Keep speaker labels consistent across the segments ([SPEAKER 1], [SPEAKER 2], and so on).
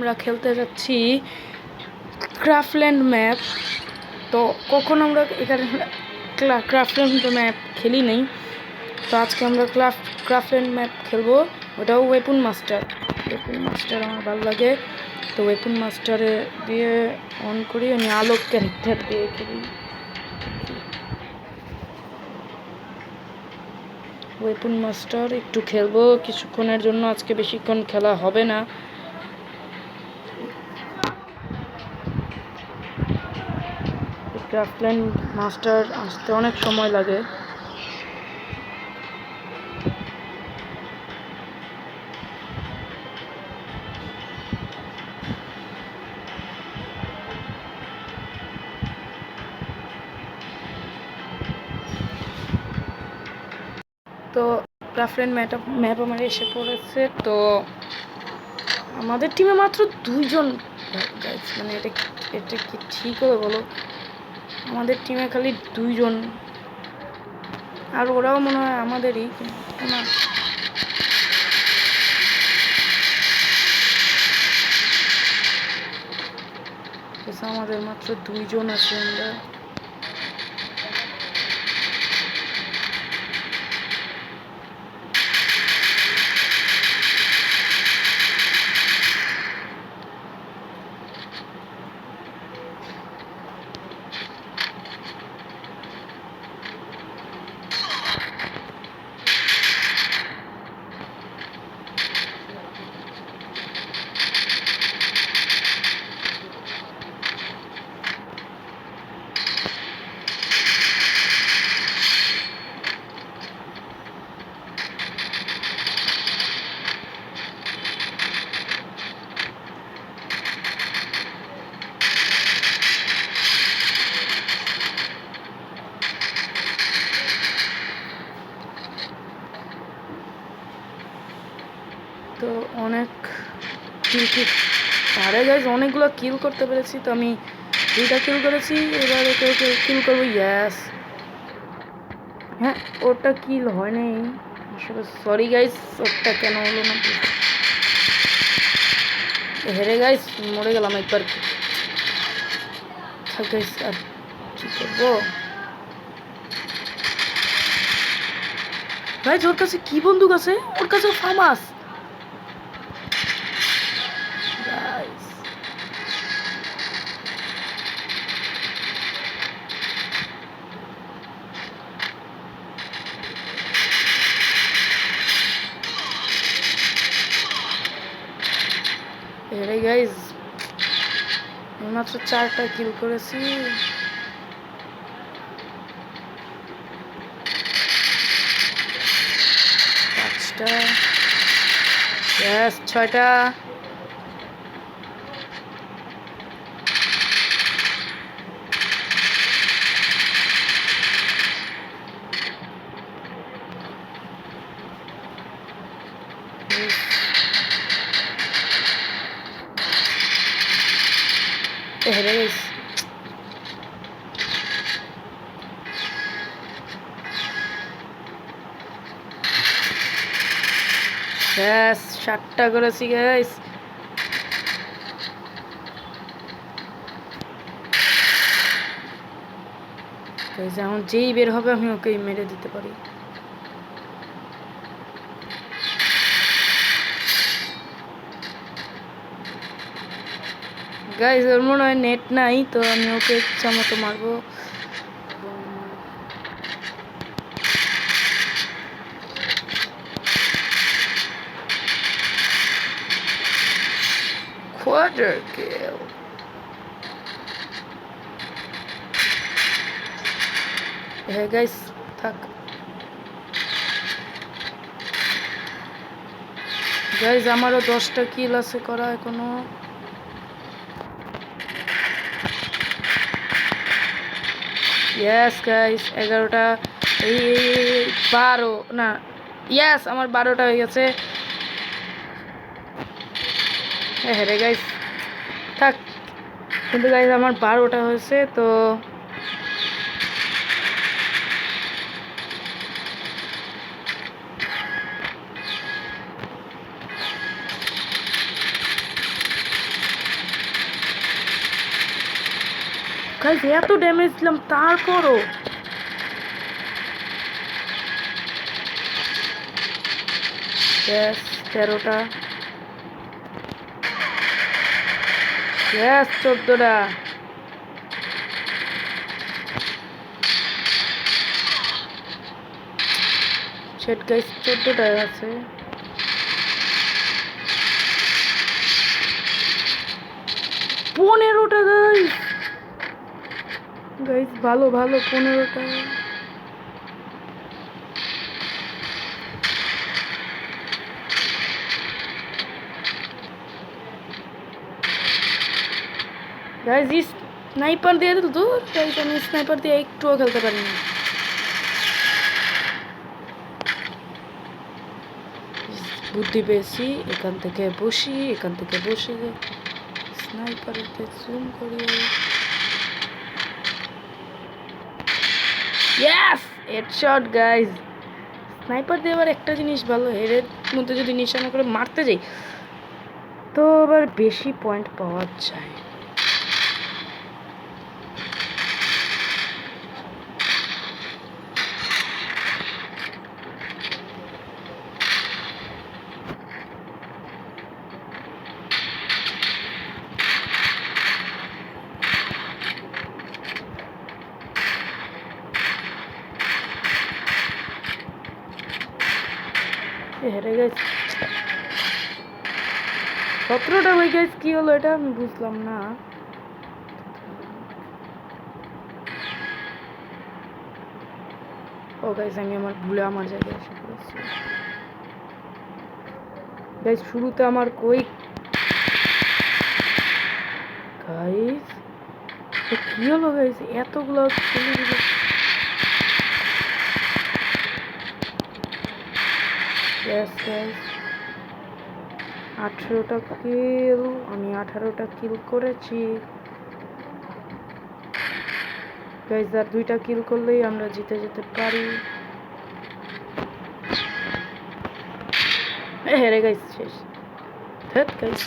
[SPEAKER 1] আমরা খেলতে যাচ্ছি ক্রাফল্যান্ড ম্যাপ। তো কখন আমরা এখানে ক্রাফল্যান্ড ম্যাপ খেলি নেই, তো আজকে আমরা ক্রাফল্যান্ড ম্যাপ খেলবো, ওটাও ওয়েপন মাস্টার। ওয়েপন মাস্টার আমার ভালো লাগে, তো ওয়েপন মাস্টারে দিয়ে অন করি, আমি আলোক ক্যারেক্টার দিয়ে খেলি। ওয়েপন মাস্টার একটু খেলবো কিছুক্ষণের জন্য, আজকে বেশিক্ষণ খেলা হবে না। ক্রাফল্যান্ড মাস্টার আসতে অনেক সময় লাগে। তো ক্রাফল্যান্ড ম্যাপ আমার এসে পড়েছে। তো আমাদের টিমে মাত্র 2জন, মানে এটা কি ঠিক হবে বলো? আমাদের টিমে খালি 2জন, আর ওরাও মনে হয় আমাদেরই না। আমাদের মাত্র 2জন আছে আমরা। তো অনেক আরে গাইজ অনেকগুলো কিল করতে পেরেছি, তো আমি 2টা কিল করেছি, এবার ওকে কিল করবো। ইয়াস, হ্যাঁ ওটা কিল হয়নি আসলে, সরি গাইজ, ওটা কেন হলো না? হেরে গাইজ, মরে গেলাম একবার। গাইজ আর কি করবো গাইজ, ওর কাছে কি বন্দুক আছে? ওর কাছে ফামাস। হেরে গাইজ, মাত্র 4টা কিল করেছি। 5টা, ইয়েস 6টা। হেরে গেছি। ব্যাস 7টা করেছি গাইস। এখন যেই বের হবে আমি ওকে মেরে দিতে পারি। গাইস ওর মনে হয় নেট নাই, তো আমি ওকে ইচ্ছা মতো মারবো। Quarter kill. হ্যাঁ গাইস থাক। গাইস আমারও 10টা কিল আছে করা এখনো। ইয়েস গাইস 11টা, এই 12 না, ইয়েস আমার 12টা হয়ে গেছে। হ্যাঁ রে গাইস থাক, কিন্তু গাইস আমার 12টা হয়েছে। তো গাইস এত ড্যামেজ দিলাম তারপরও গ্যাস 13টা গ্যাস 14টা সেট গাইস 14টা আছে পনেরোটা গাইস গাইস ভালো ভালো 15টা গাইস স্নাইপার দিয়ে দিল তো গাইস আমি স্নাইপার দিয়ে একটুও খেলতে পারি না বুদ্ধি পেয়েছি এখান থেকে বসি স্নাইপারতে জুম করি ইয়েস হেডশট গাইস স্নাইপার দিয়ে আবার একটা জিনিস ভালো হেডের মধ্যে যদি নিশানা করে মারতে যাই তো আবার বেশি পয়েন্ট পাওয়া যায় হেরে গেছে 17টা হয়ে গেছে কি হলো এটা আমি বুঝলাম না ও গাইস আমি আমার ভুলে আমার জায়গায় এসে পড়েছি গাইস শুরুতে আমার কই গাইস কি হলো গাইস এতগুলো চলে গেল Yes, guys. 18টা কিল আমি 18টা কিল করেছি গাইস আর 2টা কিল করলেই আমরা জিতে যেতে পারি হেরে গাইস শেষ হেড গাইস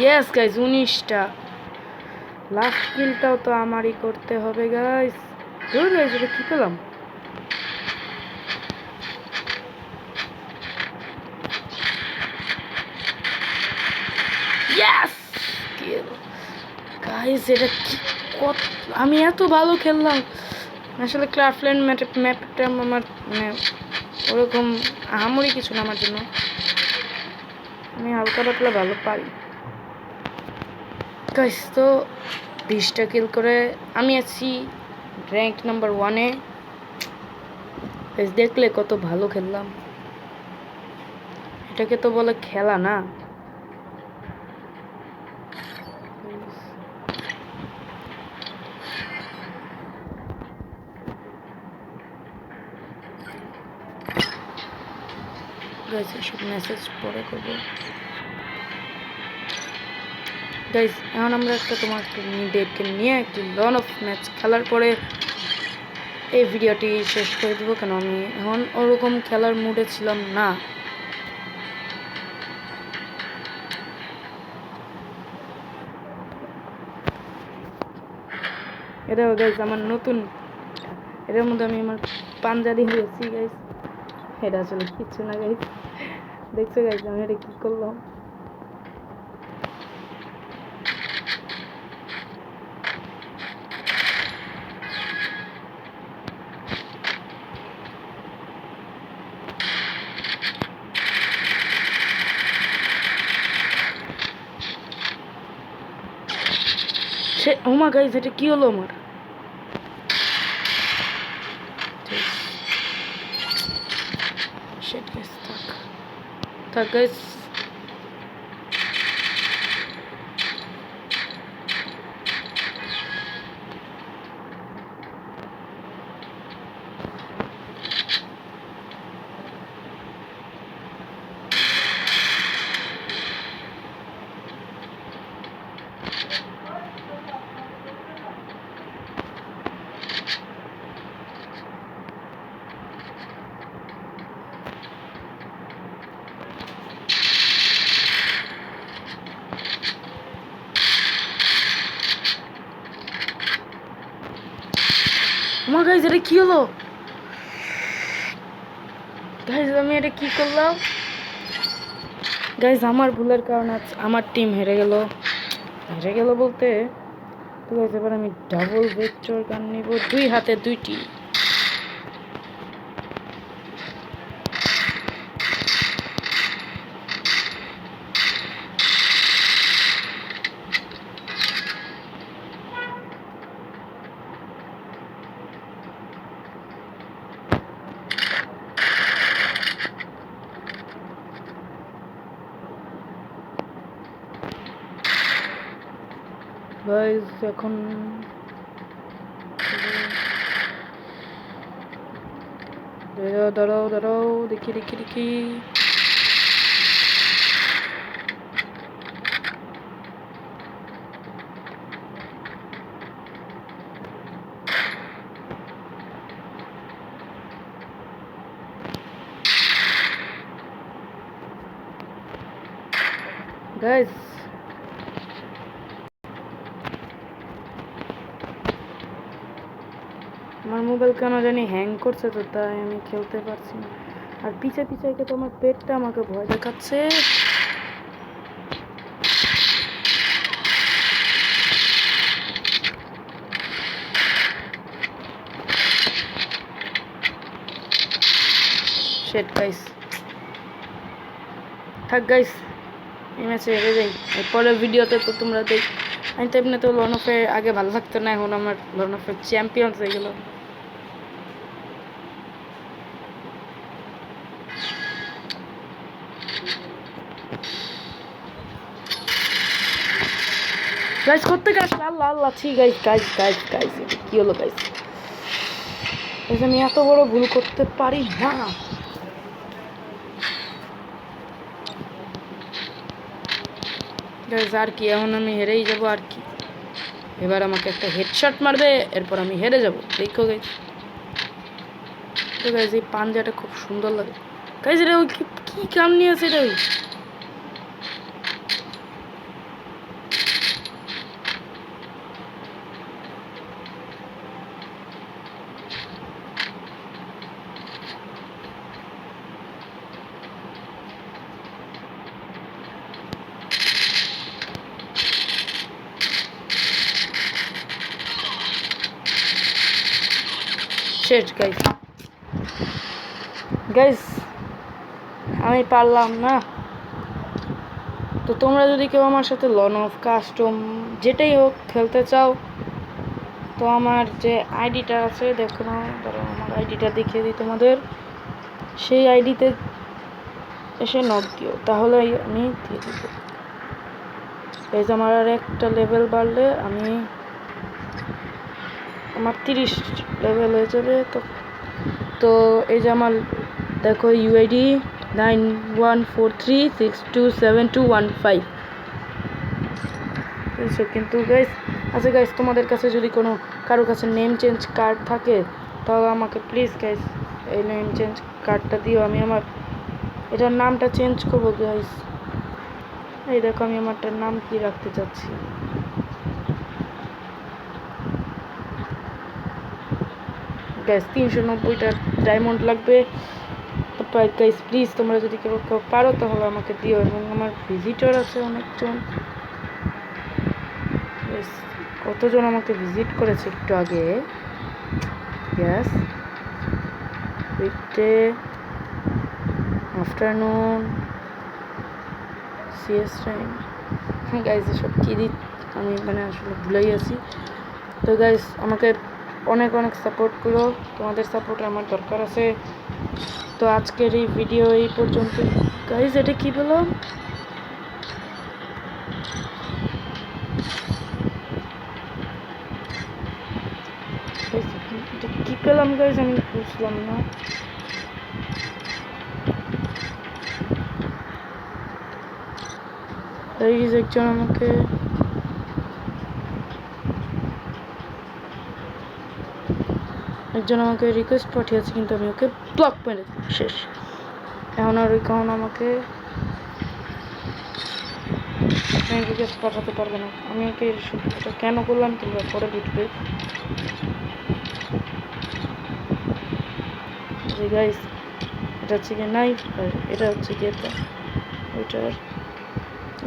[SPEAKER 1] ইয়েস গাইস 19টা লাস্ট কিলটাও তো আমারই করতে হবে গাইস দূর গাইস এটা কি পেলাম ইয়েস কিল গাইস এটা কি কত আমি এত ভালো খেললাম আসলে ক্রাফল্যান্ড ম্যাপটা আমার মানে ওরকম আহামরি কিছু না আমার জন্য আমি হালকা পাতলা ভালো পারি গাইস তো 20টা কিল করে আমি আছি র্যাঙ্ক নাম্বার 1-এ গাইস দেখলে কত ভালো খেললাম এটাকে তো বলে খেলা না গাইস এসব মেসেজ পরে করবো গাইস এখন আমরা একটা তোমার ডেটকে নিয়ে একটি লন অফ ম্যাচ খেলার পরে এই ভিডিওটি শেষ করে দেবো কেন আমি এখন ওরকম খেলার মুডে ছিলাম না এটা গাইস আমার নতুন এটার মধ্যে আমি আমার পাঞ্জাবি হয়েছি গাইস এটা আসলে কিচ্ছু না গাইস দেখছো গাইস আমি এটা কি করলাম ওমা গাইস এটা কি হলো আমার শিট গাইস থাক গাইস এটা কি হলো? গাইজ আমি এটা কি করলাম? গাইজ আমার ভুলের কারণে আমার টিম হেরে গেল বলতে তো গাইজ এবার আমি ডাবল ভেক্টর গান নিব, 2 হাতে 2টি। গাইজ এখন দাঁড়াও দেখি গাইজ আমার মোবাইল কেন জানি হ্যাং করছে, তো তাই আমি খেলতে পারছি না। আর পিছে তো আমার পেটটা আমাকে ভয় দেখাচ্ছে। শিট গাইস, থাক গাইস, এই ম্যাচে হেরে যাই। এরপরের ভিডিওতে তো তোমরা আমি তো এমনি তো লন অফে আগে ভালো লাগতো না, এখন আমার লন অফের চ্যাম্পিয়ন্স হয়ে গেল। গাইস করতে গাছ আল্লাহ ছি গাইস এটা কি হলো গাইস? আমি এত বড় ভুল করতে পারি না। গাইস আর কি, এখন আমি হেরেই যাব আর কি। এবার আমাকে একটা হেডশট মারবে, এরপর আমি হেরে যাব। দেখো গাইস, তো গাইস এই পাঞ্জাটা খুব সুন্দর লাগে গাইস। এটা ওই কি কাম নিয়ে আছে এটা? শেষ গাইস আমি পারলাম না। তো তোমরা যদি কেউ আমার সাথে লন অফ কাস্টম যেটাই হোক খেলতে চাও, তো আমার যে আইডিটা আছে দেখো না, ধরো আমার আইডিটা দেখিয়ে দিই তোমাদের। সেই আইডিতে এসে নক দিও, তাহলে আমি দিয়ে দিব। এই যে আমার আর একটা লেভেল বাড়লে আমার 30 লেভেল হয়ে যাবে। তো এই যে আমার দেখো ইউআইডি 9143627215। কিন্তু গাইস আচ্ছা গাইস, তোমাদের কাছে যদি কারো কাছে নেম চেঞ্জ কার্ড থাকে, তাহলে আমাকে প্লিজ গাইস এই নেম চেঞ্জ কার্ডটা দিও। আমি আমার এটার নামটা চেঞ্জ করবো গাইস। এই দেখো আমি আমারটার নাম কি রাখতে চাচ্ছি। গাইস 390টা ডায়মন্ড লাগবে। তারপর গাইস প্লিজ তোমরা যদি কেউ পারো তাহলে আমাকে দিও। এবং আমার ভিজিটর আছে অনেকজন, কতজন আমাকে ভিজিট করেছে একটু আগে। Yes, weekday, afternoon, CS time. Guys এসব কী আমি আসলে ভুলেই আছি। তো গাইস আমাকে অনেক সাপোর্ট করো, তোমাদের সাপোর্ট আমার দরকার আছে। তো আজকের এই ভিডিও এই পর্যন্ত গাইস। এটা কি বলো? এটা কি পেলাম গাইস? আমি বুঝলাম না। একজন আমাকে রিকোয়েস্ট পাঠিয়েছে, কিন্তু আমি ওকে ব্লক মেরে শেষ। এখন আর আমাকে রিকোয়েস্ট পাঠাতে পারবে না। আমি ওকে এটা কেন করলাম তোমরা পরে বুঝবে। যে গাইস এটা হচ্ছে গিয়ে নাইফ, আর এটা হচ্ছে গিয়ে ওইটার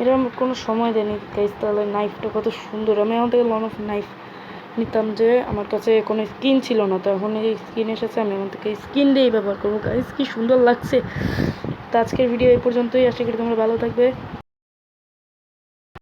[SPEAKER 1] এটা আমার কোনো সময় দেয়নি গাইস। তাহলে নাইফটা কত সুন্দর, আমি আমার থেকে লন অফ নাইফ নিতাম যে আমার কাছে কোনো স্কিন ছিল না, তো এখন এই স্কিন এসেছে, আমি আমার থেকে স্কিন দিয়েই ব্যবহার করবো গাইস। কি সুন্দর লাগছে। তো আজকের ভিডিও এই পর্যন্তই, আশা করি তোমরা ভালো থাকবে।